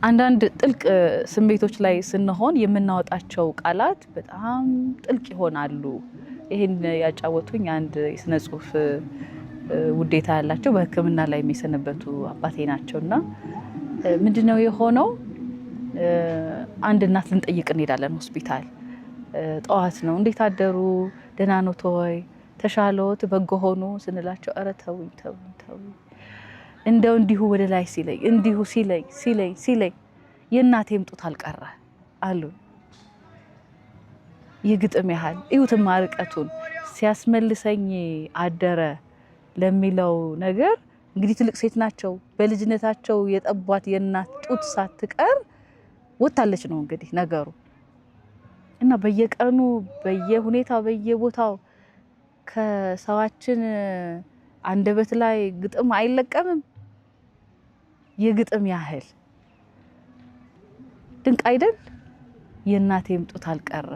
አንዳንድ ጥልቅ ስሜቶች ላይ ስንሆን የምናወጣቸው ቃላት በጣም ጥልቅ ይሆናሉ። ይሄን ያጫወቱኝ አንድ የስነ ጽሁፍ ውዴታ ያላቸው በሕክምና ላይ የሚሰነበቱ አባቴ ናቸውና ምንድነው የሆነው? አንድ እናት ልንጠይቅ እንሄዳለን ሆስፒታል። ጠዋት ነው። እንዴት አደሩ? ደህና ኖት ወይ? ተሻሎት? በጎ ሆኖ ስንላቸው ኧረ ተውኝ ተውኝ ተውኝ እንደው እንዲሁ ወደ ላይ ሲለኝ እንዲሁ ሲለኝ የእናቴም ጡት አልቀረ አሉ። የግጥም ያህል እዩትማ ርቀቱን ሲያስመልሰኝ አደረ ለሚለው ነገር እንግዲህ ትልቅ ሴት ናቸው። በልጅነታቸው የጠቧት የእናት ጡት ሳትቀር ወጣለች ነው እንግዲህ ነገሩ። እና በየቀኑ በየሁኔታው በየቦታው ከሰዋችን አንደበት ላይ ግጥም አይለቀምም። የግጥም ያህል ድንቅ አይደል? የእናቴም ጡት አልቀረ